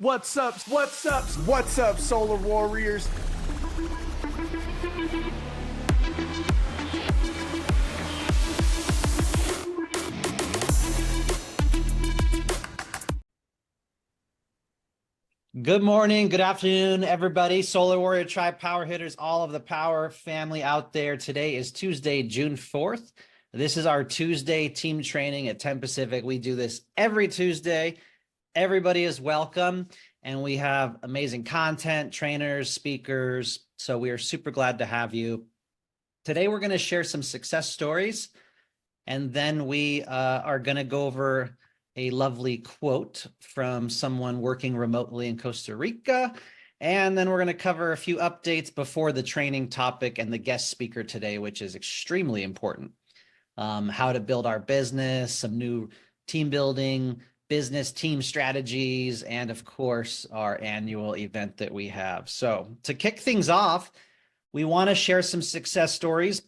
What's up, Solar Warriors? Good morning, good afternoon, everybody. Solar Warrior Tribe, Power Hitters, all of the Power family out there. Today is Tuesday, June 4th. This is our Tuesday team training at 10 Pacific. We do this every Tuesday. Everybody is welcome, and we have amazing content, trainers, speakers. So we are super glad to have you. Today, we're going to share some success stories, and then we are going to go over a lovely quote from someone working remotely in Costa Rica. And then we're going to cover a few updates before the training topic and the guest speaker today, which is extremely important. How to build our business, some new team building, business team strategies, and of course, our annual event that we have. So to kick things off, we want to share some success stories.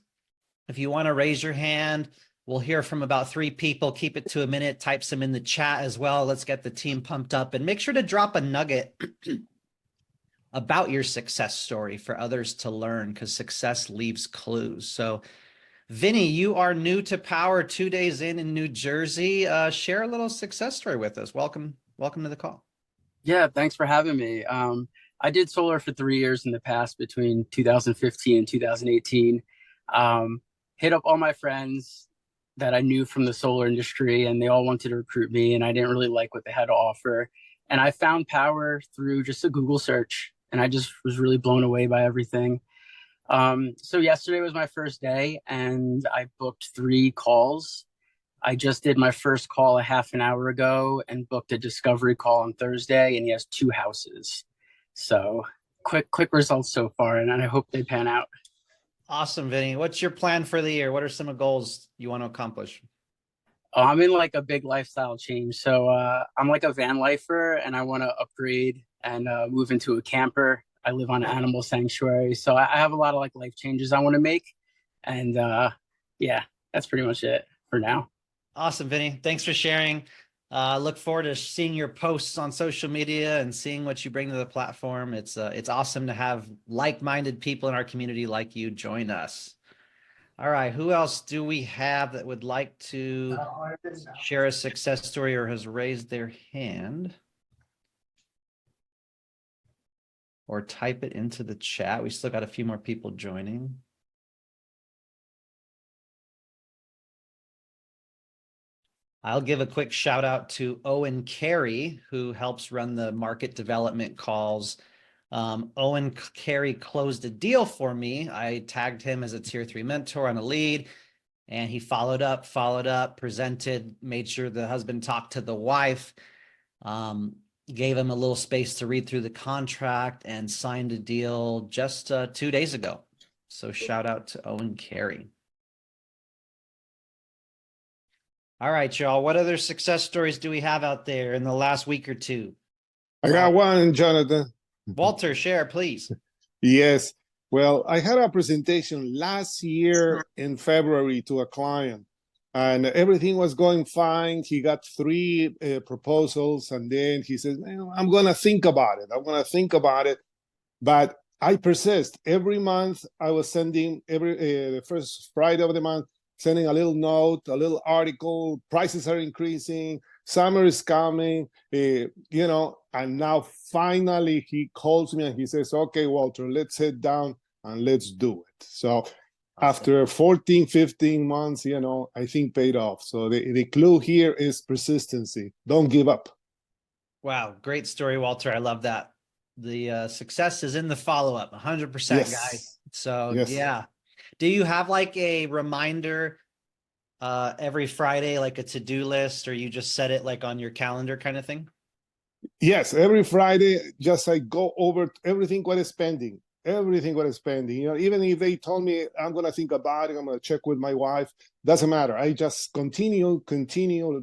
If you want to raise your hand, we'll hear from about 3 people. Keep it to a minute. Type some in the chat as well. Let's get the team pumped up, and make sure to drop a nugget about your success story for others to learn, because success leaves clues. So Vinny, you are new to Power, 2 days in New Jersey. Share a little success story with us. Welcome to the call. Yeah, thanks for having me. I did solar for 3 years in the past, between 2015 and 2018. Hit up all my friends that I knew from the solar industry, and they all wanted to recruit me, and I didn't really like what they had to offer. And I found Power through just a Google search, and I just was really blown away by everything. So yesterday was my first day, and I booked 3 calls. I just did my first call a half an hour ago and booked a discovery call on Thursday, and he has 2 houses. So quick results so far, and I hope they pan out. Awesome, Vinny. What's your plan for the year? What are some of goals you want to accomplish? I'm in like a big lifestyle change. So I'm like a van lifer, and I want to upgrade and move into a camper. I live on an animal sanctuary. So I have a lot of like life changes I want to make. And yeah, that's pretty much it for now. Awesome, Vinny. Thanks for sharing. Look forward to seeing your posts on social media and seeing what you bring to the platform. It's awesome to have like-minded people in our community like you join us. All right, who else do we have that would like to share a success story or has raised their hand? Or type it into the chat. We still got a few more people joining. I'll give a quick shout out to Owen Carey, who helps run the market development calls. Owen Carey closed a deal for me. I tagged him as a tier 3 mentor on a lead, and he followed up, presented, made sure the husband talked to the wife, gave him a little space to read through the contract, and signed a deal just 2 days ago. So shout out to Owen Carey. All right, y'all. What other success stories do we have out there in the last week or two? I got one, Jonathan. Walter, share, please. Yes. Well, I had a presentation last year in February to a client, and everything was going fine. He got 3 proposals, and then he says, I'm going to think about it. But I persist. Every month I was sending the first Friday of the month, sending a little note, a little article, prices are increasing, summer is coming, and now finally he calls me and he says, okay, Walter, let's sit down and let's do it. So after 14, 15 months, I think paid off. So the clue here is persistency. Don't give up. Wow. Great story, Walter. I love that. The success is in the follow-up, 100%, yes. guys. So yes. Yeah. Do you have like a reminder every Friday, like a to-do list, or you just set it like on your calendar kind of thing? Yes, every Friday, just I go over everything what is spending. Even if they told me I'm going to think about it, I'm going to check with my wife, doesn't matter. I just continue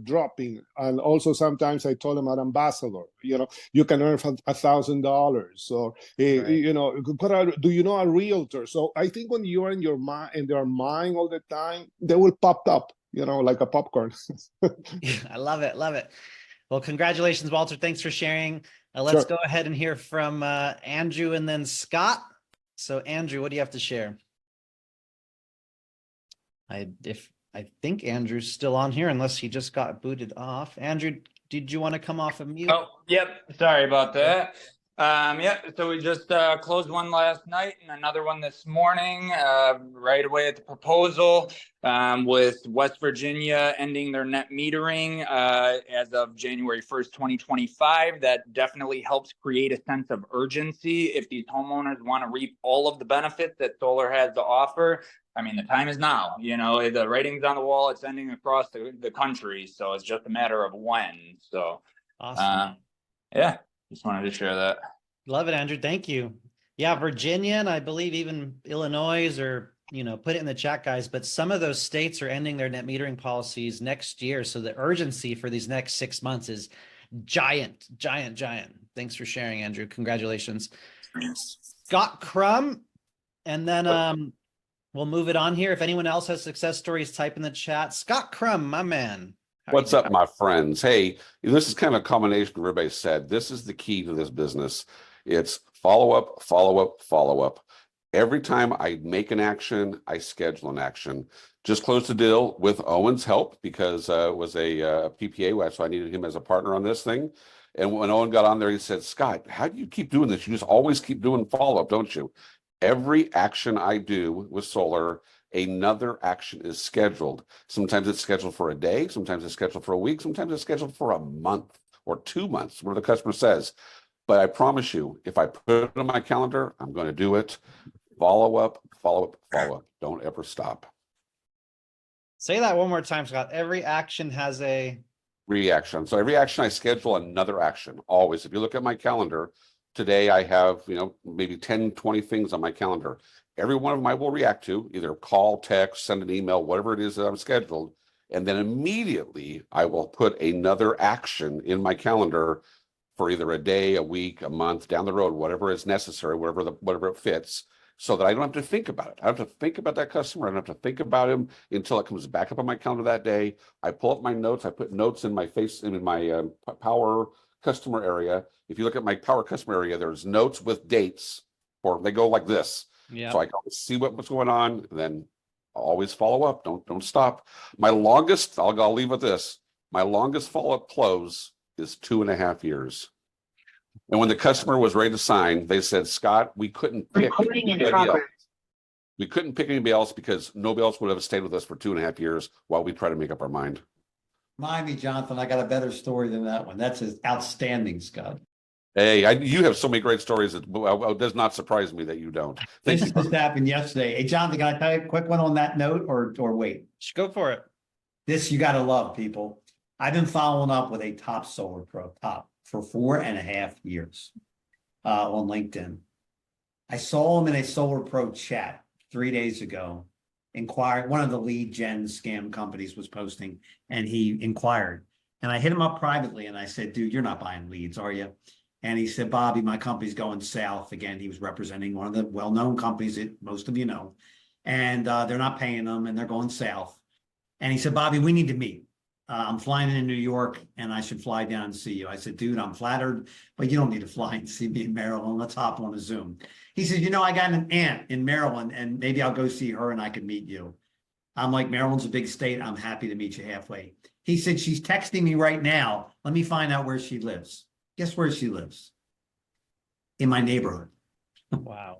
dropping. And also sometimes I told them I'm an ambassador, you can earn $1,000. Or, right. Do you know a realtor? So I think when you are in their mind all the time, they will pop up, like a popcorn. I love it. Well, congratulations, Walter. Thanks for sharing. Let's Sure. go ahead and hear from Andrew and then Scott. So Andrew, what do you have to share? I think Andrew's still on here unless he just got booted off. Andrew, did you want to come off of mute? Oh, yep. Sorry about that. Yeah, so we just closed one last night and another one this morning, right away at the proposal, with West Virginia ending their net metering as of January 1st, 2025. That definitely helps create a sense of urgency if these homeowners want to reap all of the benefits that solar has to offer. I mean, the time is now. You know, the writing's on the wall. It's ending across the country, so it's just a matter of when. So, Awesome. yeah, just wanted to share that. Love it, Andrew. Thank you. Yeah, Virginia and I believe even Illinois or, put it in the chat, guys, but some of those states are ending their net metering policies next year. So the urgency for these next 6 months is giant, giant, giant. Thanks for sharing, Andrew. Congratulations. Scott Crum. And then we'll move it on here. If anyone else has success stories, type in the chat. Scott Crum, my man. What's up, my friends? Hey, this is kind of a combination of what everybody said. This is the key to this business. It's follow up, follow up, follow up. Every time I make an action, I schedule an action. Just closed the deal with Owen's help because it was a PPA, so I needed him as a partner on this thing. And when Owen got on there, he said, Scott, how do you keep doing this? You just always keep doing follow up, don't you? Every action I do with solar, another action is scheduled. Sometimes it's scheduled for a day, sometimes it's scheduled for a week, sometimes it's scheduled for a month or 2 months, where the customer says. But I promise you, if I put it on my calendar, I'm going to do it. Follow up, follow up, follow up. Don't ever stop. Say that one more time, Scott. Every action has a reaction. So every action I schedule another action, always. If you look at my calendar, today I have, maybe 10, 20 things on my calendar. Every one of them I will react to, either call, text, send an email, whatever it is that I'm scheduled. And then immediately I will put another action in my calendar for either a day, a week, a month, down the road, whatever is necessary, whatever it fits, so that I don't have to think about it. I don't have to think about that customer. I don't have to think about him until it comes back up on my calendar that day. I pull up my notes. I put notes in my Powur customer area. If you look at my Powur customer area, there's notes with dates, or they go like this. Yeah. So I can see what's going on, and then I'll always follow up. Don't stop. My longest, I'll leave with this. My longest follow-up close is 2.5 years. And when the customer was ready to sign, they said, Scott, we couldn't pick anybody else. We couldn't pick anybody else because nobody else would have stayed with us for 2.5 years while we try to make up our mind. Mind me, Jonathan, I got a better story than that one. That's outstanding, Scott. Hey, you have so many great stories. It does not surprise me that you don't. Thank This you. just happened yesterday. Hey, Jonathan, can I tell you a quick one on that note or wait? Just go for it. This you got to love, people. I've been following up with a top solar pro for 4.5 years on LinkedIn. I saw him in a solar pro chat 3 days ago. Inquired, one of the lead gen scam companies was posting, and he inquired. And I hit him up privately and I said, dude, you're not buying leads, are you? And he said, Bobby, my company's going south. Again, he was representing one of the well-known companies that most of you know. And they're not paying them and they're going south. And he said, Bobby, we need to meet. I'm flying in New York and I should fly down and see you. I said, dude, I'm flattered, but you don't need to fly and see me in Maryland. Let's hop on a Zoom. He said, I got an aunt in Maryland and maybe I'll go see her and I can meet you. I'm like, Maryland's a big state. I'm happy to meet you halfway. He said, she's texting me right now. Let me find out where she lives. Guess where she lives? In my neighborhood. Wow.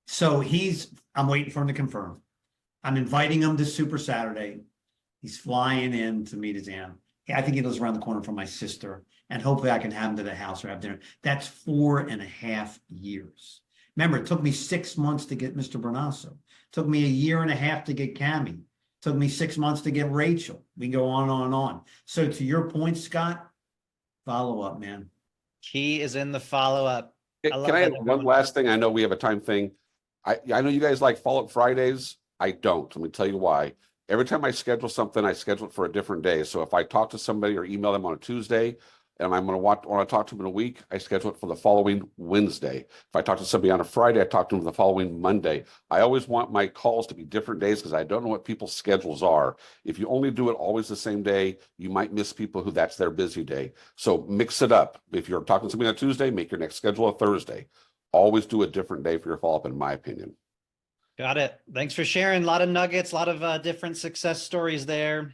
So I'm waiting for him to confirm. I'm inviting him to Super Saturday. He's flying in to meet his aunt. I think he lives around the corner from my sister. And hopefully I can have him to the house or have dinner. That's 4.5 years. Remember, it took me 6 months to get Mr. Bernasso. It took me 1.5 years to get Cami. It took me 6 months to get Rachel. We can go on and on and on. So to your point, Scott, follow up, man. Key is in the follow-up. Can I add one last thing? I know we have a time thing. I know you guys like follow-up Fridays. I don't. Let me tell you why. Every time I schedule something, I schedule it for a different day. So if I talk to somebody or email them on a Tuesday, and I'm going to want to talk to them in a week, I schedule it for the following Wednesday. If I talk to somebody on a Friday, I talk to them the following Monday. I always want my calls to be different days because I don't know what people's schedules are. If you only do it always the same day, you might miss people who that's their busy day. So mix it up. If you're talking to somebody on a Tuesday, make your next schedule a Thursday. Always do a different day for your follow-up, in my opinion. Got it. Thanks for sharing. A lot of nuggets, a lot of different success stories there.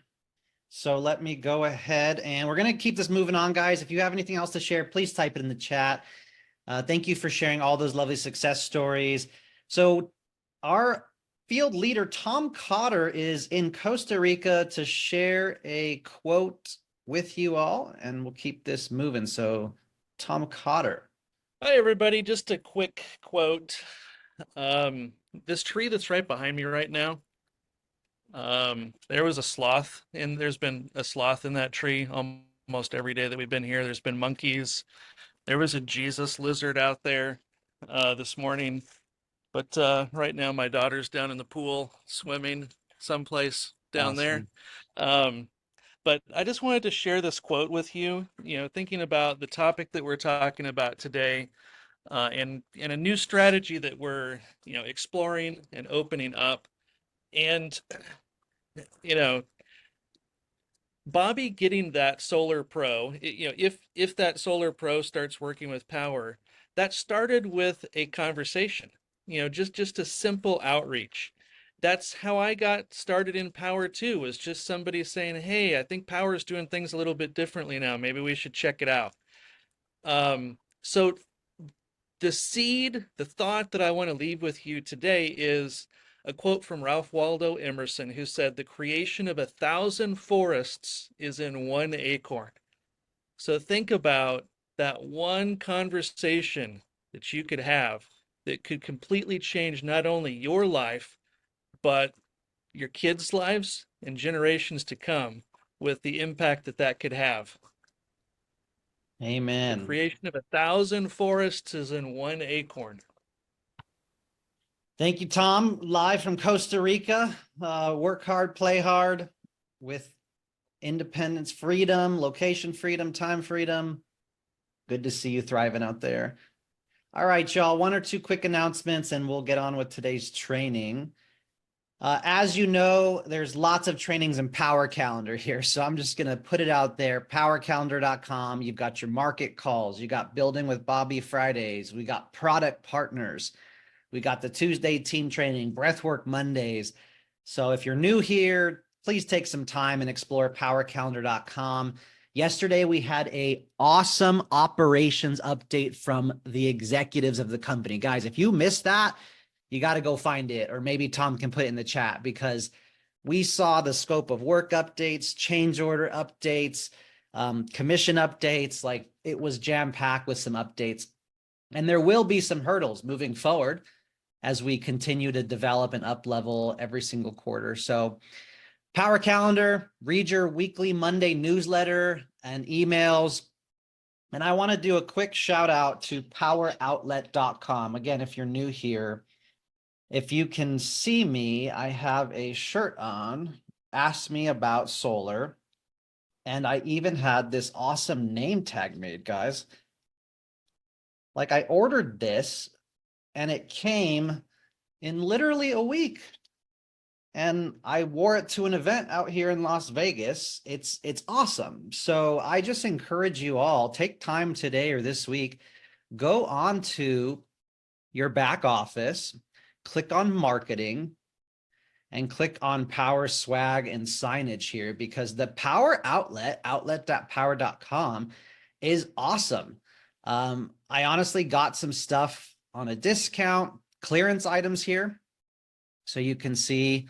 So let me go ahead and we're going to keep this moving on, guys. If you have anything else to share, please type it in the chat. Thank you for sharing all those lovely success stories. So our field leader, Tom Cotter, is in Costa Rica to share a quote with you all, and we'll keep this moving. So Tom Cotter. Hi, everybody. Just a quick quote. This tree that's right behind me right now, there was a sloth, and there's been a sloth in that tree almost every day that we've been here. There's been monkeys. There was a Jesus lizard out there this morning. But right now, my daughter's down in the pool swimming someplace down there. But I just wanted to share this quote with you, thinking about the topic that we're talking about today, and a new strategy that we're, exploring and opening up. And, Bobby getting that Solar Pro, if that Solar Pro starts working with Powur, that started with a conversation, just a simple outreach. That's how I got started in Powur too, was just somebody saying, hey, I think Powur is doing things a little bit differently now. Maybe we should check it out. So the thought that I want to leave with you today is a quote from Ralph Waldo Emerson, who said, the creation of 1,000 forests is in one acorn. So think about that one conversation that you could have that could completely change not only your life, but your kids' lives and generations to come, with the impact that that could have. Amen. The creation of 1,000 forests is in one acorn. Thank you, Tom. Live from Costa Rica. Work hard, play hard with independence, freedom, location freedom, time freedom. Good to see you thriving out there. All right, y'all, one or two quick announcements and we'll get on with today's training. As you know, there's lots of trainings in Powur Calendar here, so I'm just going to put it out there. PowurCalendar.com. You've got your market calls. You got Building with Bobby Fridays. We got product partners. We got the Tuesday team training, Breathwork Mondays. So if you're new here, please take some time and explore PowurCalendar.com. Yesterday, we had an awesome operations update from the executives of the company. Guys, if you missed that, you got to go find it, or maybe Tom can put it in the chat, because we saw the scope of work updates, change order updates, commission updates. Like, it was jam-packed with some updates. And there will be some hurdles moving forward as we continue to develop and up level every single quarter. So Powur Calendar, read your weekly Monday newsletter and emails. And I want to do a quick shout out to powuroutlet.com. Again, if you're new here, if you can see me, I have a shirt on, Ask Me About Solar. And I even had this awesome name tag made, guys. Like, I ordered this and it came in literally a week. And I wore it to an event out here in Las Vegas. It's awesome. So I just encourage you all, take time today or this week, go on to your back office, click on marketing, and click on Powur swag and signage here, because the Powur outlet, outlet.powur.com, is awesome. I honestly got some stuff on a discount, clearance items here. So you can see,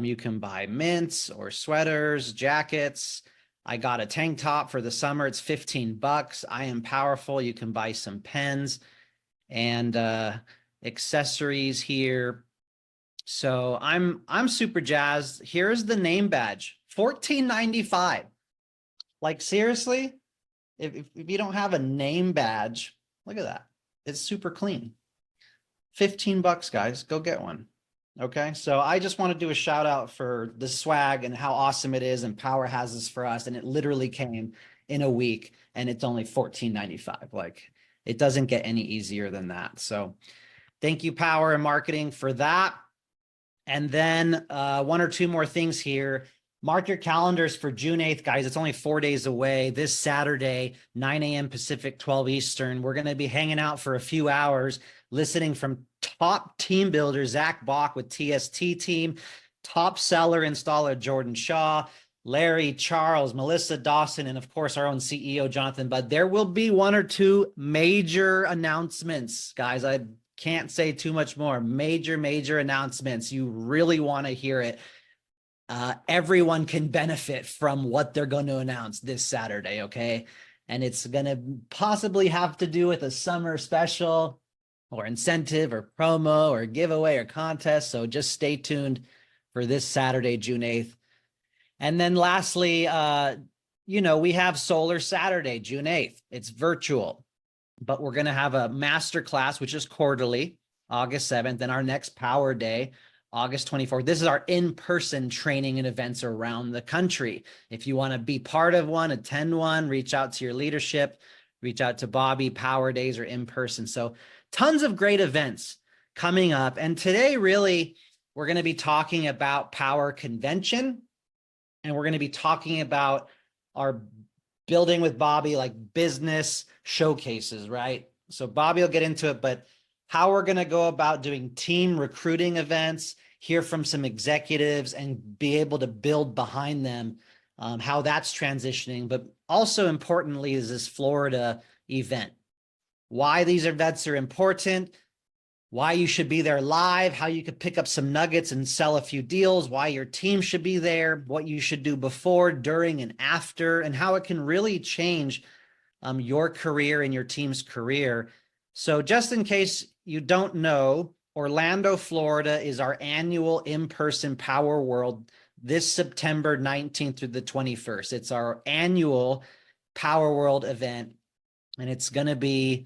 you can buy mints or sweaters, jackets. I got a tank top for the summer. It's $15. I Am Powerful. You can buy some pens and accessories here. So I'm super jazzed. Here's the name badge, $14.95. Like, seriously, if you don't have a name badge, look at that. It's super clean. $15, guys. Go get one. Okay, so I just want to do a shout out for the swag and how awesome it is, and Powur has this for us, and it literally came in a week, and it's only $14.95. Like, it doesn't get any easier than that. So thank you, Powur and Marketing, for that. And then one or two more things here. Mark your calendars for June 8th, guys. It's only 4 days away. This Saturday, 9 a.m. Pacific, 12 Eastern. We're going to be hanging out for a few hours, listening from top team builder Zach Bach with TST Team, top seller installer Jordan Shaw, Larry, Charles, Melissa Dawson, and of course our own CEO Jonathan Budd. There will be one or two major announcements, guys. I can't say too much more. Major announcements. You really want to hear it. Everyone can benefit from what they're going to announce this Saturday, okay? And it's going to possibly have to do with a summer special or incentive or promo or giveaway or contest. So just stay tuned for this Saturday, June 8th. And then lastly, we have Solar Saturday, June 8th. It's virtual, but we're going to have a master class, which is quarterly, August 7th, and our next Powur Day, August 24th. This is our in-person training and events around the country. If you want to be part of one, attend one, reach out to your leadership, reach out to Bobby. Powur Days are in person. So tons of great events coming up. And today, really, we're going to be talking about Powur Convention, and we're going to be talking about our Building with Bobby, like business showcases, right? So Bobby will get into it, but how we're going to go about doing team recruiting events, hear from some executives and be able to build behind them, how that's transitioning. But also importantly is this Florida event, why these events are important, why you should be there live, how you could pick up some nuggets and sell a few deals, why your team should be there, what you should do before, during, and after, and how it can really change your career and your team's career. So just in case you don't know, Orlando, Florida is our annual in-person Powur World this September 19th through the 21st. It's our annual Powur World event, and it's going to be,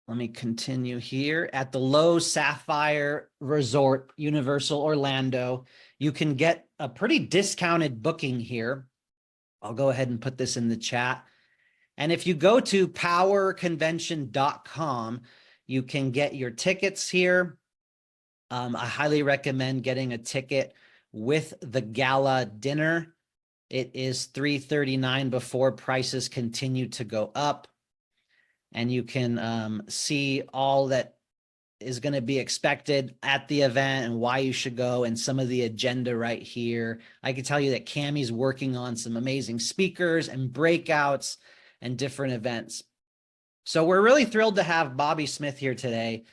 let me continue here, at the Low Sapphire Resort, Universal Orlando. You can get a pretty discounted booking here. I'll go ahead and put this in the chat. And if you go to powurconvention.com, you can get your tickets here. I highly recommend getting a ticket with the gala dinner. It is $339 before prices continue to go up. And you can see all that is going to be expected at the event and why you should go and some of the agenda right here. I can tell you that Cammie's working on some amazing speakers and breakouts and different events. So we're really thrilled to have Bobby Smith here today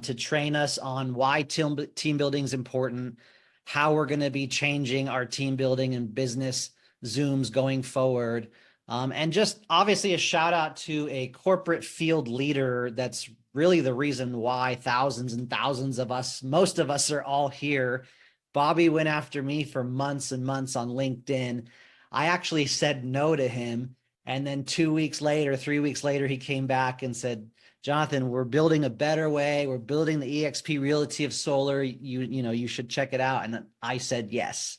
to train us on why team building is important, how we're going to be changing our team building and business Zooms going forward. And just obviously a shout out to a corporate field leader that's really the reason why thousands and thousands of us, most of us are all here. Bobby went after me for months and months on LinkedIn. I actually said no to him. And then 2 weeks later, 3 weeks later, he came back and said, Jonathan, we're building a better way. We're building the EXP Realty of Solar. You should check it out. And I said yes.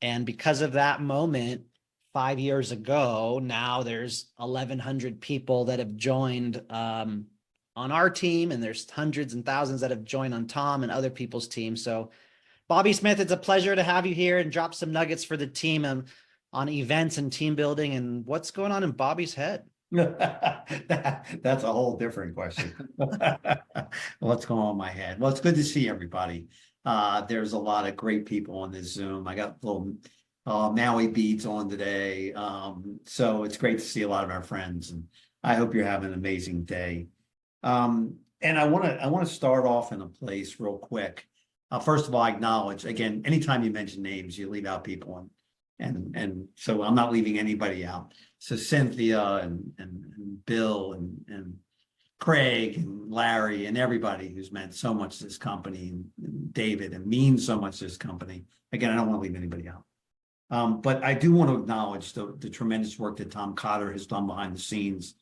And because of that moment, 5 years ago, now there's 1,100 people that have joined on our team, and there's hundreds and thousands that have joined on Tom and other people's teams. So Bobby Smith, it's a pleasure to have you here and drop some nuggets for the team on events and team building and what's going on in Bobby's head. That's a whole different question. What's going on in my head? Well, it's good to see everybody. There's a lot of great people on this Zoom. I got little Maui beads on today. So it's great to see a lot of our friends, and I hope you're having an amazing day. And I want to start off in a place real quick. First of all, I acknowledge, again, anytime you mention names, you leave out people, and so I'm not leaving anybody out. So Cynthia and Bill and Craig and Larry and everybody who's meant so much to this company, and David, and means so much to this company. Again, I don't want to leave anybody out. But I do want to acknowledge the tremendous work that Tom Cotter has done behind the scenes,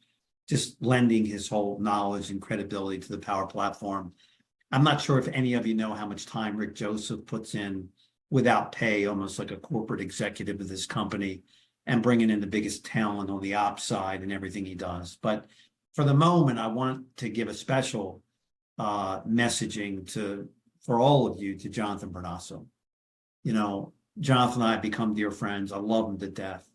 just lending his whole knowledge and credibility to the Powur platform. I'm not sure if any of you know how much time Rick Joseph puts in without pay, almost like a corporate executive of this company, and bringing in the biggest talent on the ops side and everything he does. But for the moment, I want to give a special messaging for all of you to Jonathan Bernasso. You know, Jonathan and I have become dear friends. I love him to death.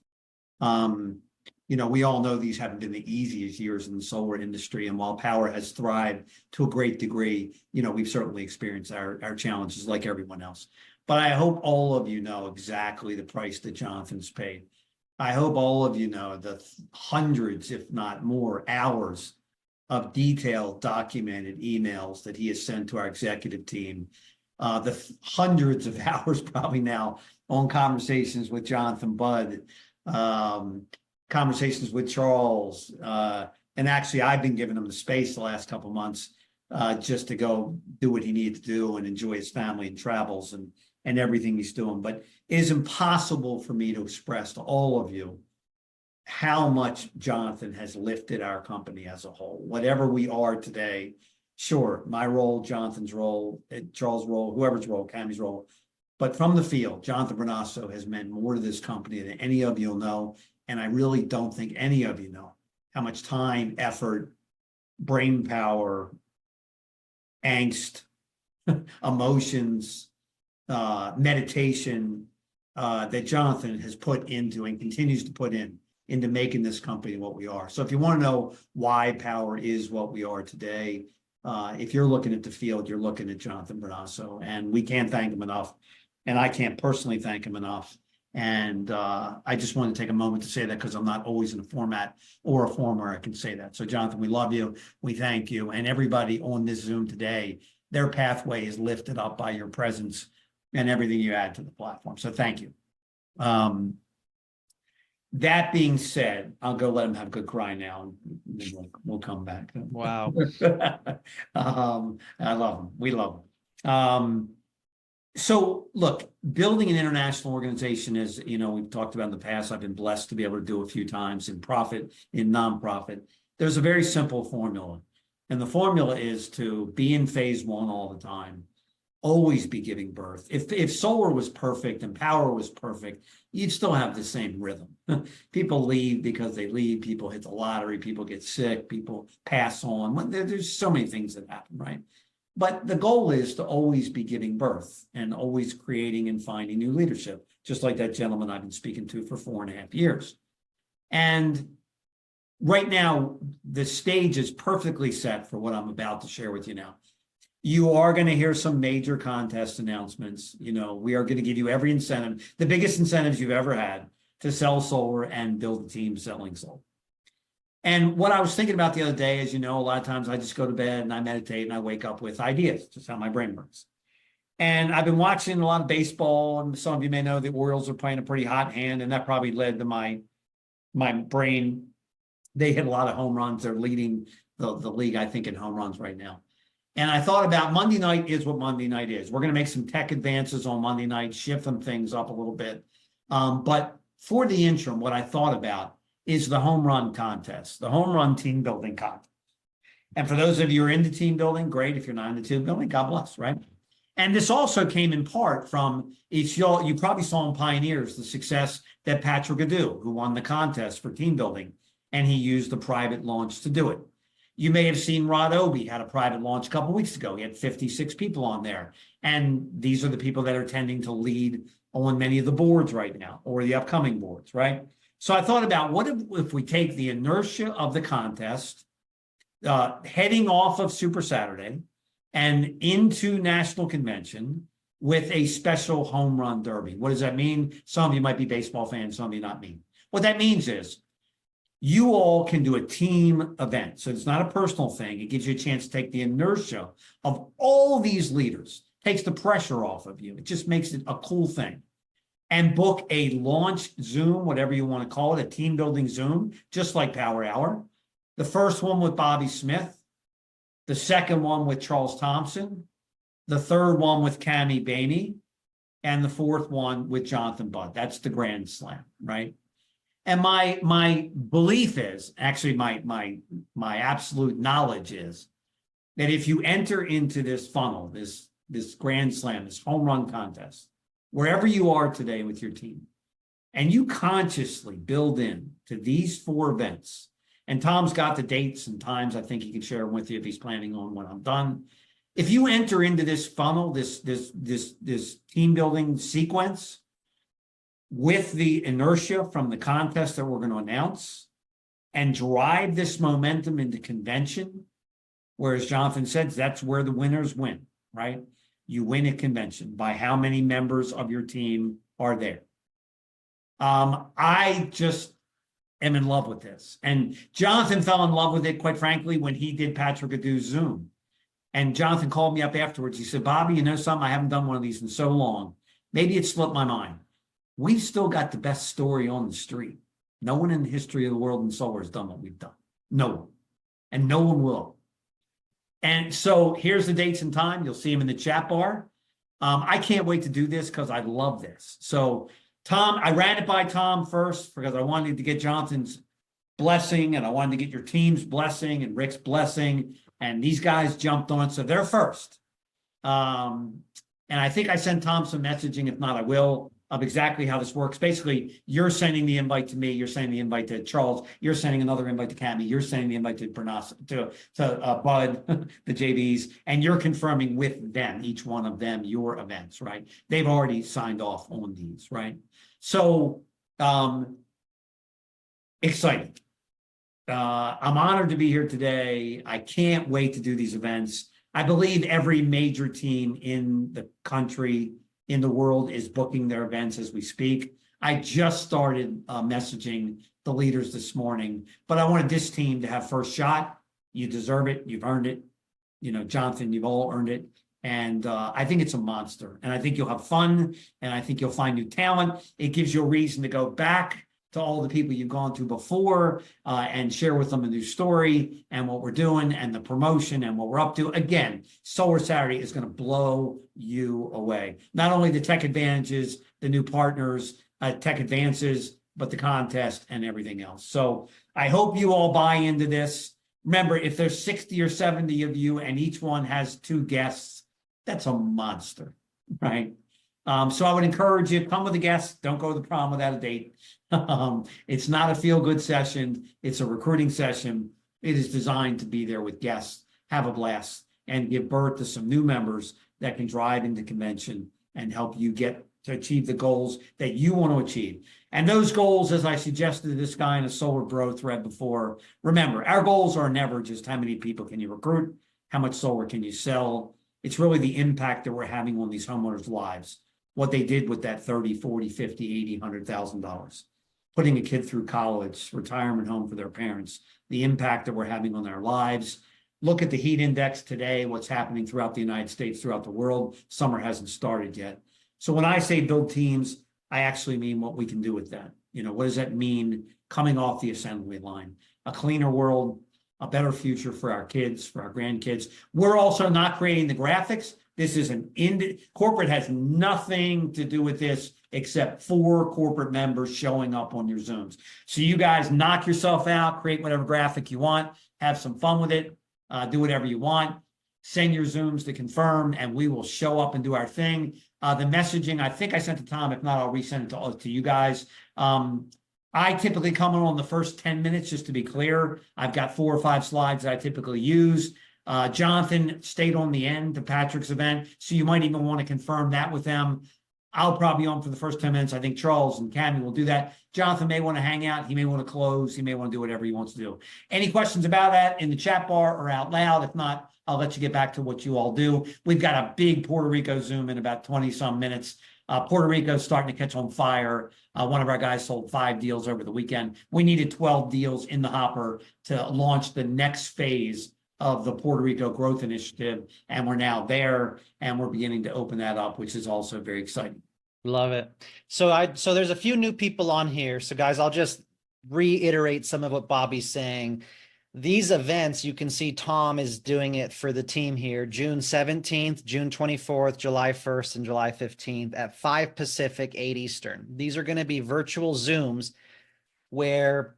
You know, we all know these haven't been the easiest years in the solar industry. And while Powur has thrived to a great degree, you know, we've certainly experienced our challenges like everyone else. But I hope all of you know exactly the price that Jonathan's paid. I hope all of you know the hundreds, if not more, hours of detailed documented emails that he has sent to our executive team, the hundreds of hours probably now on conversations with Jonathan Budd, conversations with Charles, and actually I've been giving him the space the last couple of months just to go do what he needs to do and enjoy his family and travels and everything he's doing. But it is impossible for me to express to all of you how much Jonathan has lifted our company as a whole. Whatever we are today, sure, my role, Jonathan's role, Charles' role, whoever's role, Cammie's role, but from the field, Jonathan Bernasso has meant more to this company than any of you will know. And I really don't think any of you know how much time, effort, brain power, angst, emotions, meditation that Jonathan has put into and continues to put into making this company what we are. So if you want to know why Powur is what we are today, if you're looking at the field, you're looking at Jonathan Bernasso, and we can't thank him enough. And I can't personally thank him enough. And I just want to take a moment to say that because I'm not always in a format or a form where I can say that. So Jonathan, we love you. We thank you. And everybody on this Zoom today, their pathway is lifted up by your presence and everything you add to the platform. So thank you. That being said, I'll go let him have a good cry now, and then we'll come back. Wow. I love him. We love him. So look, building an international organization is, you know, we've talked about in the past, I've been blessed to be able to do a few times in profit, in nonprofit. There's a very simple formula. And the formula is to be in phase one all the time, always be giving birth. If solar was perfect and Powur was perfect, you'd still have the same rhythm. People leave because they leave, people hit the lottery, people get sick, people pass on. There's so many things that happen, right? But the goal is to always be giving birth and always creating and finding new leadership, just like that gentleman I've been speaking to for 4.5 years. And right now, the stage is perfectly set for what I'm about to share with you now. You are going to hear some major contest announcements. You know, we are going to give you every incentive, the biggest incentives you've ever had to sell solar and build a team selling solar. And what I was thinking about the other day is, you know, a lot of times I just go to bed and I meditate and I wake up with ideas, just how my brain works. And I've been watching a lot of baseball, and some of you may know the Orioles are playing a pretty hot hand, and that probably led to my brain. They hit a lot of home runs. They're leading the league, I think, in home runs right now. And I thought about Monday night is what Monday night is. We're going to make some tech advances on Monday night, shifting things up a little bit. But for the interim, what I thought about is the home run contest, the home run team building contest. And for those of you who are into team building, great. If you're not into team building, God bless, right? And this also came in part from, you probably saw in Pioneers, the success that Patrick Adu, who won the contest for team building, and he used the private launch to do it. You may have seen Rod Obie had a private launch a couple of weeks ago. He had 56 people on there. And these are the people that are tending to lead on many of the boards right now, or the upcoming boards, right? So I thought about what if we take the inertia of the contest, heading off of Super Saturday and into National Convention with a special home run derby. What does that mean? Some of you might be baseball fans, some of you not me. What that means is you all can do a team event. So it's not a personal thing. It gives you a chance to take the inertia of all these leaders, takes the pressure off of you. It just makes it a cool thing. And book a launch Zoom, whatever you want to call it, a team building Zoom, just like Powur Hour. The first one with Bobby Smith, the second one with Charles Thompson, the third one with Cammie Bainey, and the fourth one with Jonathan Budd. That's the Grand Slam, right? And my belief is, actually my absolute knowledge is, that if you enter into this funnel, this Grand Slam, this home run contest, wherever you are today with your team, and you consciously build in to these 4 events, and Tom's got the dates and times, I think he can share them with you if he's planning on when I'm done. If you enter into this funnel, this team building sequence with the inertia from the contest that we're going to announce and drive this momentum into convention, whereas Jonathan said, that's where the winners win, right? You win at convention by how many members of your team are there. I just am in love with this. And Jonathan fell in love with it, quite frankly, when he did Patrick Adu's Zoom. And Jonathan called me up afterwards. He said, Bobby, you know something? I haven't done one of these in so long. Maybe it slipped my mind. We've still got the best story on the street. No one in the history of the world in solar has done what we've done. No one. And no one will. And so here's the dates and time. You'll see them in the chat bar. I can't wait to do this because I love this. So Tom, I ran it by Tom first because I wanted to get Jonathan's blessing and I wanted to get your team's blessing and Rick's blessing. And these guys jumped on, so they're first. And I think I sent Tom some messaging. If not, I will, of exactly how this works. Basically, you're sending the invite to me. You're sending the invite to Charles. You're sending another invite to Cami. You're sending the invite to Bud, the JVs, and you're confirming with them, each one of them, your events, right? They've already signed off on these, right? So, exciting. I'm honored to be here today. I can't wait to do these events. I believe every major team in the country, in the world, is booking their events as we speak. I just started messaging the leaders this morning, but I wanted this team to have first shot. You deserve it. You've earned it. You know, Jonathan, you've all earned it. And I think it's a monster. And I think you'll have fun. And I think you'll find new talent. It gives you a reason to go back to all the people you've gone to before and share with them a new story and what we're doing and the promotion and what we're up to. Again, Solar Saturday is going to blow you away. Not only the tech advantages, the new partners, tech advances, but the contest and everything else. So I hope you all buy into this. Remember, if there's 60 or 70 of you and each one has 2 guests, that's a monster, right? So I would encourage you, come with a guest. Don't go to the prom without a date. It's not a feel-good session. It's a recruiting session. It is designed to be there with guests, have a blast, and give birth to some new members that can drive into convention and help you get to achieve the goals that you want to achieve. And those goals, as I suggested to this guy in a Solar Bro thread before, remember, our goals are never just how many people can you recruit, how much solar can you sell. It's really the impact that we're having on these homeowners' lives. What they did with that 30, 40, 50, 80, $100,000, putting a kid through college, retirement home for their parents, the impact that we're having on their lives. Look at the heat index today, what's happening throughout the United States, throughout the world. Summer hasn't started yet. So when I say build teams, I actually mean what we can do with that. You know, what does that mean coming off the assembly line? A cleaner world, a better future for our kids, for our grandkids. We're also not creating the graphics. This is corporate has nothing to do with this except 4 corporate members showing up on your Zooms. So you guys knock yourself out, create whatever graphic you want, have some fun with it, do whatever you want, send your Zooms to confirm, and we will show up and do our thing. The messaging, I think I sent to Tom. If not, I'll resend it to you guys. I typically come on the first 10 minutes, just to be clear. I've got 4 or 5 slides that I typically use. Jonathan stayed on the end to Patrick's event, so you might even want to confirm that with them. I'll probably be on for the first 10 minutes. I think Charles and Cami will do that. Jonathan may want to hang out. He may want to close. He may want to do whatever he wants to do. Any questions about that in the chat bar or out loud? If not, I'll let you get back to what you all do. We've got a big Puerto Rico Zoom in about 20-some minutes. Puerto Rico's starting to catch on fire. One of our guys sold 5 deals over the weekend. We needed 12 deals in the hopper to launch the next phase of the Puerto Rico Growth Initiative, and we're now there, and we're beginning to open that up, which is also very exciting. Love it. So there's a few new people on here. So guys, I'll just reiterate some of what Bobby's saying. These events, you can see Tom is doing it for the team here, June 17th, June 24th, July 1st, and July 15th at 5 Pacific, 8 Eastern. These are going to be virtual Zooms where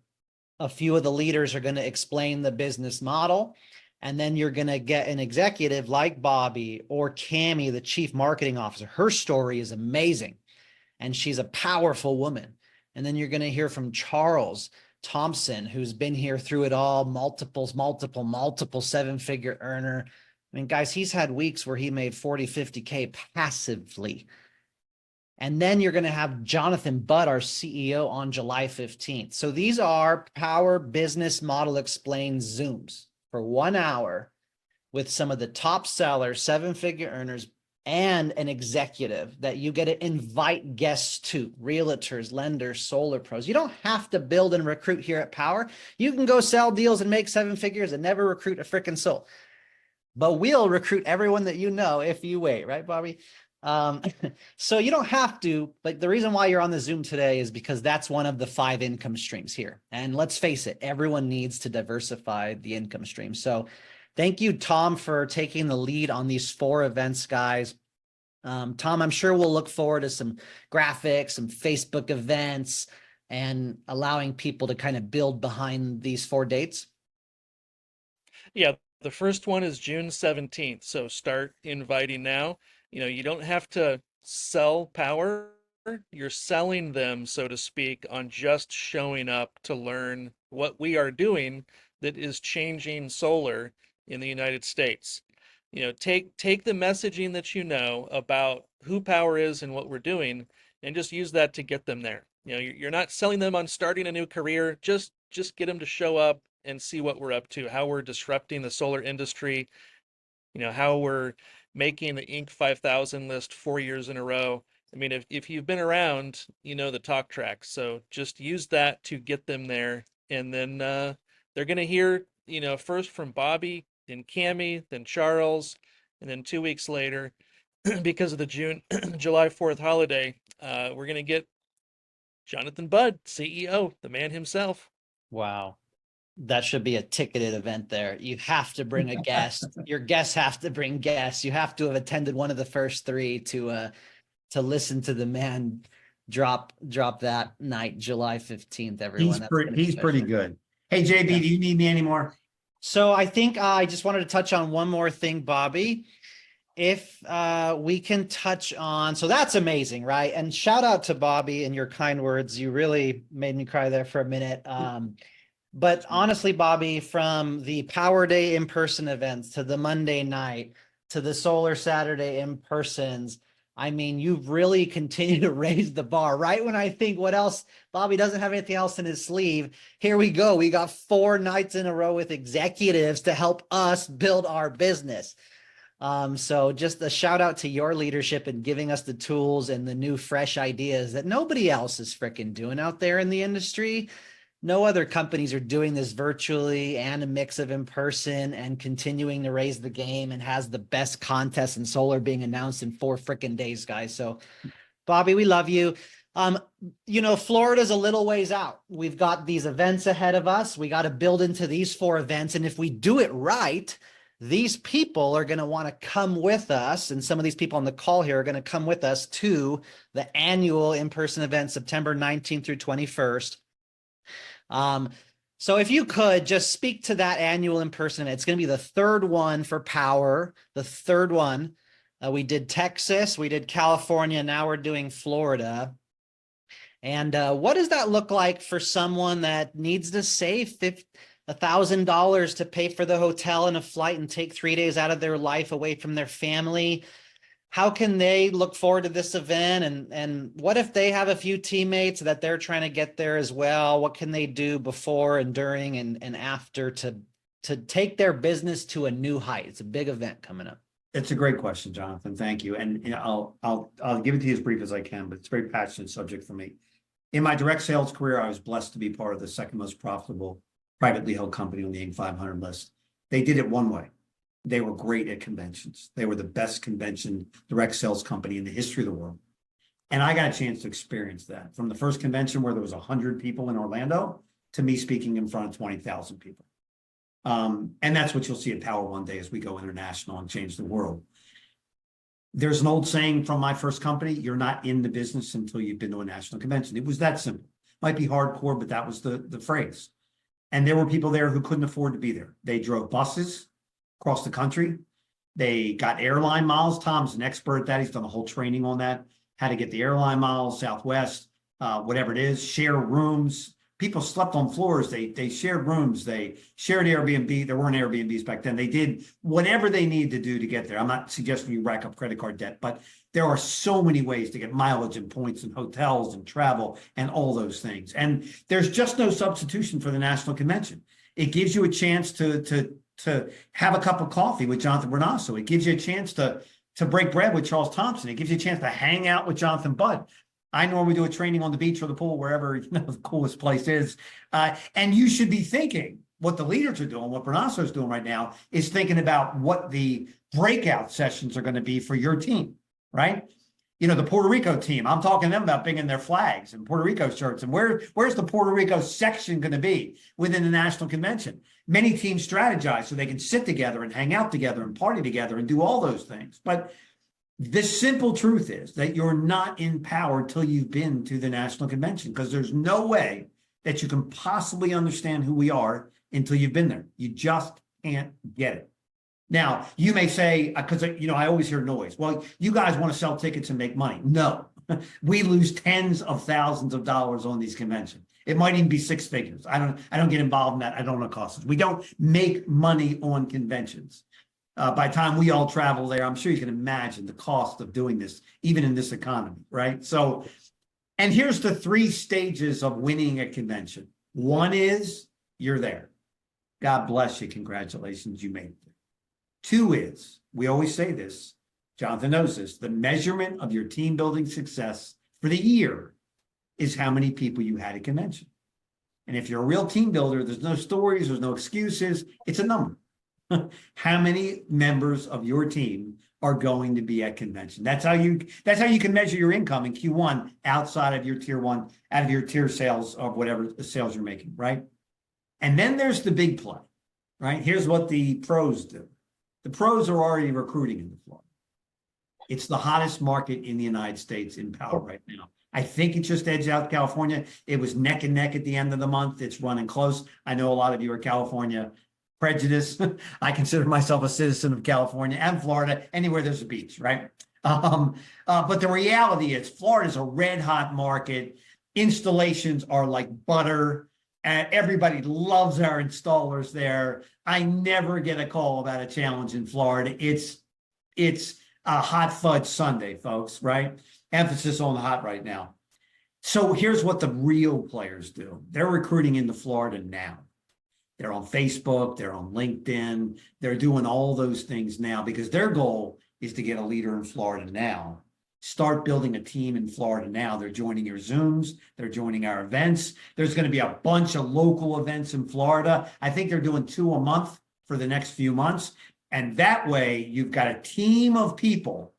a few of the leaders are going to explain the business model. And then you're going to get an executive like Bobby or Cami, the chief marketing officer. Her story is amazing. And she's a powerful woman. And then you're going to hear from Charles Thompson, who's been here through it all, multiple 7-figure earner. I mean, guys, he's had weeks where he made 40, 50K passively. And then you're going to have Jonathan Budd, our CEO, on July 15th. So these are Power Business Model Explained Zooms for 1 hour with some of the top sellers, 7-figure earners, and an executive that you get to invite guests to, realtors, lenders, solar pros. You don't have to build and recruit here at Power. You can go sell deals and make 7 figures and never recruit a freaking soul. But we'll recruit everyone that you know if you wait, right, Bobby? So you don't have to, but the reason why you're on the Zoom today is because that's one of the 5 income streams here. And let's face it, everyone needs to diversify the income stream. So thank you, Tom, for taking the lead on these 4 events, guys. Tom, I'm sure we'll look forward to some graphics, some Facebook events, and allowing people to kind of build behind these 4 dates. Yeah, the first one is June 17th. So start inviting now. You know, you don't have to sell power. You're selling them, so to speak, on just showing up to learn what we are doing that is changing solar in the United States. You know, take the messaging that you know about who Power is and what we're doing, and just use that to get them there. You know, you're not selling them on starting a new career. Just get them to show up and see what we're up to, how we're disrupting the solar industry, you know, how we're making the Inc. 5000 list 4 years in a row. I mean, if you've been around, you know the talk track. So just use that to get them there. And then they're going to hear, you know, first from Bobby, then Cammie, then Charles, and then 2 weeks later, because of the July 4th holiday, we're going to get Jonathan Budd, CEO, the man himself. Wow. That should be a ticketed event there. You have to bring a guest. Your guests have to bring guests. You have to have attended one of the first 3 to listen to the man drop that night, July 15th, everyone. He's pretty good. Hey, JB, Yeah. do you need me anymore? So I think I just wanted to touch on one more thing, Bobby. If we can touch on, so that's amazing, right? And shout out to Bobby and your kind words. You really made me cry there for a minute. But honestly, Bobby, from the Power Day in-person events to the Monday night to the Solar Saturday in-persons, I mean, you've really continued to raise the bar. Right when I think what else, Bobby doesn't have anything else in his sleeve, here we go. We got 4 nights in a row with executives to help us build our business. So just a shout out to your leadership and giving us the tools and the new fresh ideas that nobody else is freaking doing out there in the industry. No other companies are doing this virtually and a mix of in-person and continuing to raise the game, and has the best contest in solar being announced in 4 freaking days, guys. So Bobby, we love you. You know, Florida's a little ways out. We've got these events ahead of us. We got to build into these 4 events. And if we do it right, these people are going to want to come with us. And some of these people on the call here are going to come with us to the annual in-person event, September 19th through 21st. So if you could just speak to that annual in-person event. It's going to be the 3rd one for Power, the 3rd one. We did Texas, we did California, now we're doing Florida. And what does that look like for someone that needs to save $1,000 to pay for the hotel and a flight and take 3 days out of their life away from their family? How can they look forward to this event? And what if they have a few teammates that they're trying to get there as well? What can they do before and during and after to take their business to a new height? It's a big event coming up. It's a great question, Jonathan. Thank you. And you know, I'll give it to you as brief as I can, but it's a very passionate subject for me. In my direct sales career, I was blessed to be part of the 2nd most profitable privately held company on the Inc. 500 list. They did it one way. They were great at conventions. They were the best convention direct sales company in the history of the world. And I got a chance to experience that, from the first convention where there was 100 people in Orlando to me speaking in front of 20,000 people. And that's what you'll see at Power one day as we go international and change the world. There's an old saying from my first company: you're not in the business until you've been to a national convention. It was that simple. Might be hardcore, but that was the phrase. And there were people there who couldn't afford to be there. They drove buses across the country. They got airline miles. Tom's an expert at that. He's done a whole training on that, how to get the airline miles, Southwest. whatever it is, share rooms. People slept on floors. They shared rooms. They shared Airbnb. There weren't Airbnbs back then. They did whatever they needed to do to get there. I'm not suggesting you rack up credit card debt, but there are so many ways to get mileage and points and hotels and travel and all those things. And there's just no substitution for the national convention. It gives you a chance to have a cup of coffee with Jonathan Bernasso. It gives you a chance to break bread with Charles Thompson. It gives you a chance to hang out with Jonathan Budd. I normally do a training on the beach or the pool, wherever the coolest place is. And you should be thinking what the leaders are doing, what Bernasso is doing right now, is thinking about what the breakout sessions are going to be for your team, right? The Puerto Rico team, I'm talking to them about bringing their flags and Puerto Rico shirts. And where's the Puerto Rico section going to be within the national convention? Many teams strategize so they can sit together and hang out together and party together and do all those things. But the simple truth is that you're not in power till you've been to the national convention, because there's no way that you can possibly understand who we are until you've been there. You just can't get it. Now, you may say, because I always hear noise. Well, you guys want to sell tickets and make money. No, we lose tens of thousands of dollars on these conventions. It might even be six figures. I don't get involved in that. I don't know what it costs us. We don't make money on conventions. By the time we all travel there, I'm sure you can imagine the cost of doing this, even in this economy, right? So, and here's the 3 stages of winning a convention. One is you're there. God bless you. Congratulations, you made it. 2 is, we always say this, Jonathan knows this, the measurement of your team building success for the year is how many people you had at convention. And if you're a real team builder, there's no stories, there's no excuses, it's a number. How many members of your team are going to be at convention? That's how you can measure your income in Q1 outside of your tier 1, out of your tier sales of whatever sales you're making, right? And then there's the big play, right? Here's what the pros do. The pros are already recruiting in the Florida. It's the hottest market in the United States in power right now. I think it just edged out California. It was neck and neck at the end of the month. It's running close. I know a lot of you are California prejudice. I consider myself a citizen of California and Florida, anywhere there's a beach, right? But the reality is Florida is a red hot market. Installations are like butter. And everybody loves our installers there. I never get a call about a challenge in Florida. It's a hot fudge Sunday, folks, right? Emphasis on the hot right now. So here's what the real players do. They're recruiting into Florida now. They're on Facebook, they're on LinkedIn, they're doing all those things now because their goal is to get a leader in Florida now. Start building a team in Florida now. They're joining your Zooms, they're joining our events. There's going to be a bunch of local events in Florida. I think they're doing 2 a month for the next few months. And that way you've got a team of people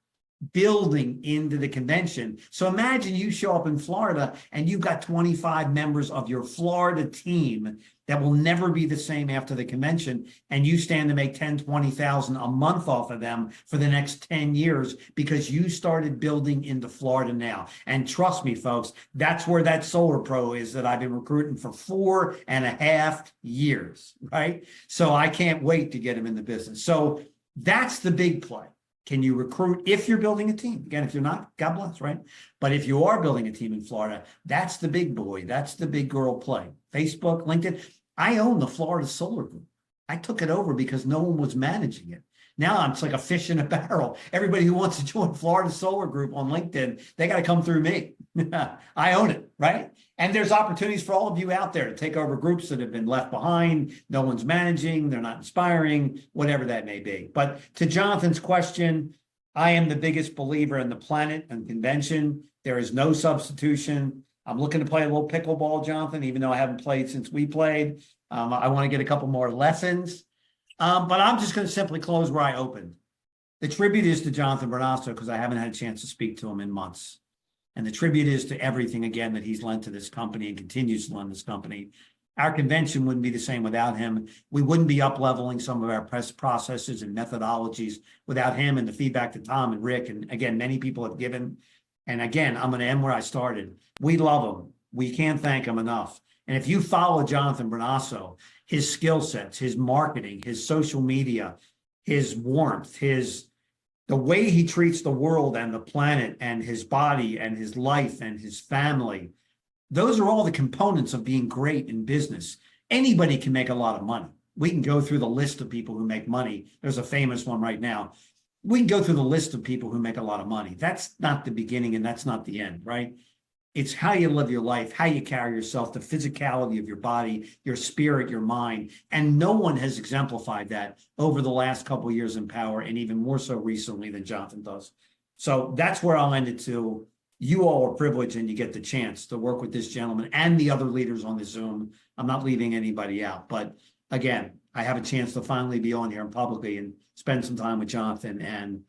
building into the convention. So imagine you show up in Florida and you've got 25 members of your Florida team that will never be the same after the convention, and you stand to make 10, 20,000 a month off of them for the next 10 years because you started building into Florida now. And trust me, folks, that's where that Solar Pro is that I've been recruiting for 4.5 years, right? So I can't wait to get him in the business. So that's the big play. Can you recruit if you're building a team? Again, if you're not, God bless, right? But if you are building a team in Florida, that's the big boy. That's the big girl play. Facebook, LinkedIn. I own the Florida Solar Group. I took it over because no one was managing it. Now it's like a fish in a barrel. Everybody who wants to join Florida Solar Group on LinkedIn, they got to come through me. I own it, right? And there's opportunities for all of you out there to take over groups that have been left behind. No one's managing, they're not inspiring, whatever that may be. But to Jonathan's question, I am the biggest believer in the planet and convention. There is no substitution. I'm looking to play a little pickleball, Jonathan, even though I haven't played since we played. I want to get a couple more lessons. But I'm just going to simply close where I opened. The tribute is to Jonathan Bernasso because I haven't had a chance to speak to him in months. And the tribute is to everything, again, that he's lent to this company and continues to lend this company. Our convention wouldn't be the same without him. We wouldn't be up-leveling some of our press processes and methodologies without him and the feedback that Tom and Rick and, again, many people have given. And, again, I'm going to end where I started. We love him. We can't thank him enough. And if you follow Jonathan Bernasso, his skill sets, his marketing, his social media, his warmth, the way he treats the world and the planet and his body and his life and his family, Those are all the components of being great in business. Anybody can make a lot of money. We can go through the list of people who make money. There's a famous one right now. We can go through the list of people who make a lot of money. That's not the beginning and that's not the end, right? It's how you live your life, how you carry yourself, the physicality of your body, your spirit, your mind. And no one has exemplified that over the last couple of years in Powur, and even more so recently than Jonathan does. So that's where I'll end it to. You all are privileged and you get the chance to work with this gentleman and the other leaders on the Zoom. I'm not leaving anybody out, but again, I have a chance to finally be on here and publicly and spend some time with Jonathan. And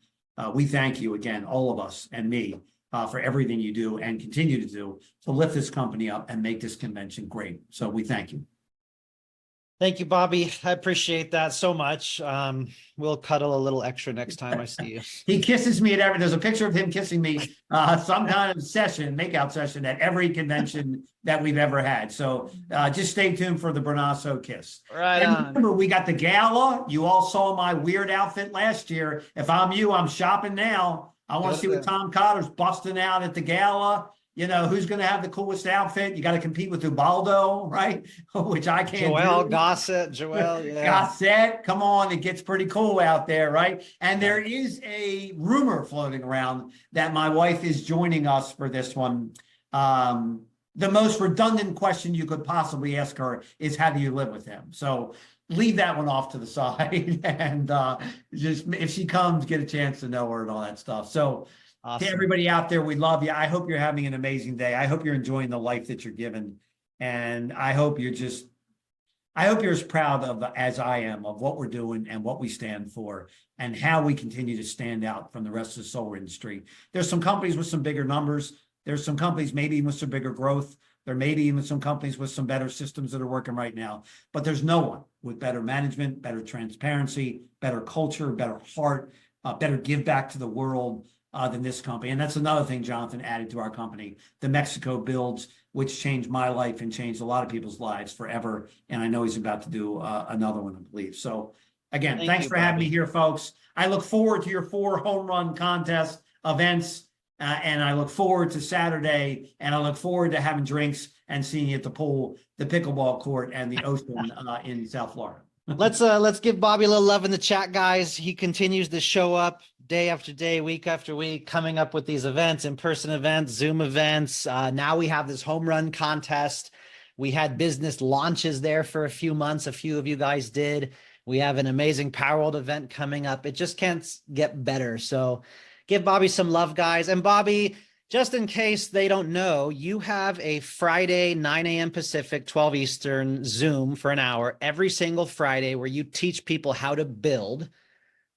we thank you again, all of us and me, for everything you do and continue to do to lift this company up and make this convention great. So we thank you. Thank you, Bobby. I appreciate that so much. We'll cuddle a little extra next time I see you. He kisses me at every, there's a picture of him kissing me, some kind of session, makeout session at every convention that we've ever had. So just stay tuned for the Bernasso kiss. Right And on. remember, we got the gala. You all saw my weird outfit last year. If I'm you, I'm shopping now. I want to see what Tom Cotter's busting out at the gala. You know, who's going to have the coolest outfit? You got to compete with Ubaldo, right? Which I can't Joel do. Gossett, Joel, yeah. Gossett, come on, it gets pretty cool out there, right? And there is a rumor floating around that my wife is joining us for this one. The most redundant question you could possibly ask her is, how do you live with him? So leave that one off to the side. And just if she comes, get a chance to know her and all that stuff. So Awesome. to everybody out there, we love you. I hope you're having an amazing day. I hope you're enjoying the life that you're given. And I hope you're as proud of, as I am, of what we're doing and what we stand for and how we continue to stand out from the rest of the solar industry. There's some companies with some bigger numbers. There's some companies maybe even with some bigger growth. There may be even some companies with some better systems that are working right now, but there's no one with better management, better transparency, better culture, better heart, better give back to the world than this company. And that's another thing Jonathan added to our company, the Mexico builds, which changed my life and changed a lot of people's lives forever. And I know he's about to do another one, I believe. So again, thanks for having me here, folks. I look forward to your 4 home run contest events. And I look forward to Saturday, and I look forward to having drinks and seeing you at the pool, the pickleball court, and the ocean in South Florida. Let's give Bobby a little love in the chat, guys. He continues to show up day after day, week after week, coming up with these events, in-person events, Zoom events. Now we have this home run contest. We had business launches there for a few months. A few of you guys did. We have an amazing Powur World event coming up. It just can't get better. So give Bobby some love, guys. And Bobby, just in case they don't know, you have a Friday, 9 a.m. Pacific, 12 Eastern Zoom for an hour every single Friday where you teach people how to build.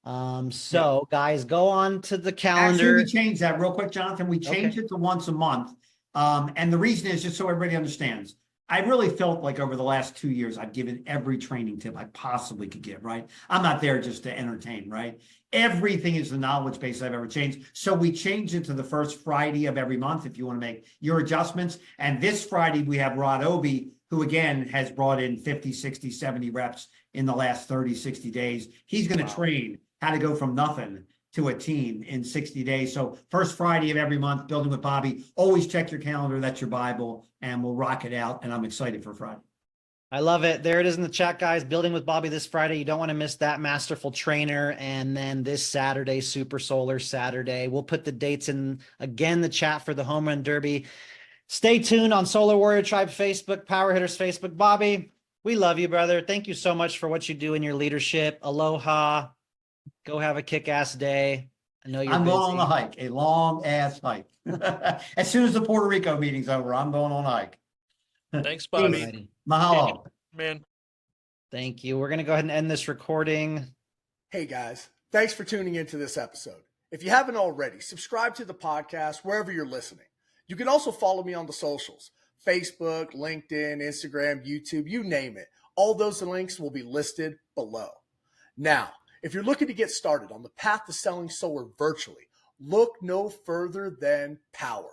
Guys, go on to the calendar. Actually, we changed that real quick, Jonathan. We changed it to once a month. And the reason is just so everybody understands. I really felt like over the last 2 years, I've given every training tip I possibly could give, right? I'm not there just to entertain, right? Everything is the knowledge base I've ever changed. So we changed it to the first Friday of every month if you want to make your adjustments. And this Friday, we have Rod Obi, who again has brought in 50, 60, 70 reps in the last 30, 60 days. He's going to train how to go from nothing to a team in 60 days. So first Friday of every month, Building with Bobby. Always check your calendar. That's your Bible, and we'll rock it out. And I'm excited for Friday. I love it. There it is in the chat, guys. Building with Bobby this Friday. You don't want to miss that. Masterful Trainer. And then this Saturday, Super Solar Saturday. We'll put the dates in, again, the chat for the Home Run Derby. Stay tuned on Solar Warrior Tribe Facebook, Powur Hitters Facebook. Bobby, we love you, brother. Thank you so much for what you do in your leadership. Aloha. Go have a kick-ass day. I know you're I'm busy. going on a hike, a long-ass hike. As soon as the Puerto Rico meeting's over, I'm going on a hike. Thanks, Bobby. Alrighty. Mahalo. Man. Thank you. We're going to go ahead and end this recording. Hey guys, thanks for tuning into this episode. If you haven't already, subscribe to the podcast wherever you're listening. You can also follow me on the socials, Facebook, LinkedIn, Instagram, YouTube, you name it. All those links will be listed below. Now, if you're looking to get started on the path to selling solar virtually, look no further than Powur.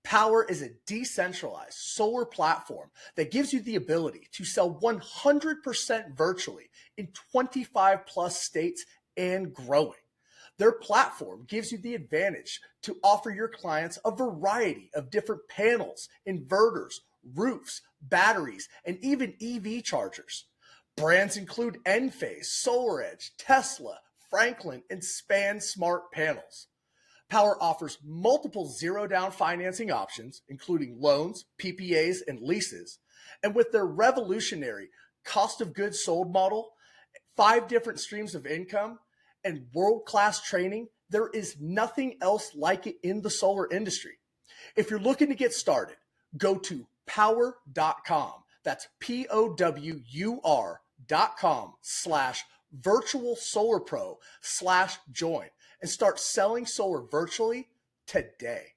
Powur is a decentralized solar platform that gives you the ability to sell 100% virtually in 25 plus states and growing. Their platform gives you the advantage to offer your clients a variety of different panels, inverters, roofs, batteries, and even EV chargers. Brands include Enphase, SolarEdge, Tesla, Franklin, and Span Smart Panels. Powur offers multiple zero-down financing options, including loans, PPAs, and leases. And with their revolutionary cost of goods sold model, 5 different streams of income, and world-class training, there is nothing else like it in the solar industry. If you're looking to get started, go to powur.com. That's POWUR.com/virtual solar pro/join and start selling solar virtually today.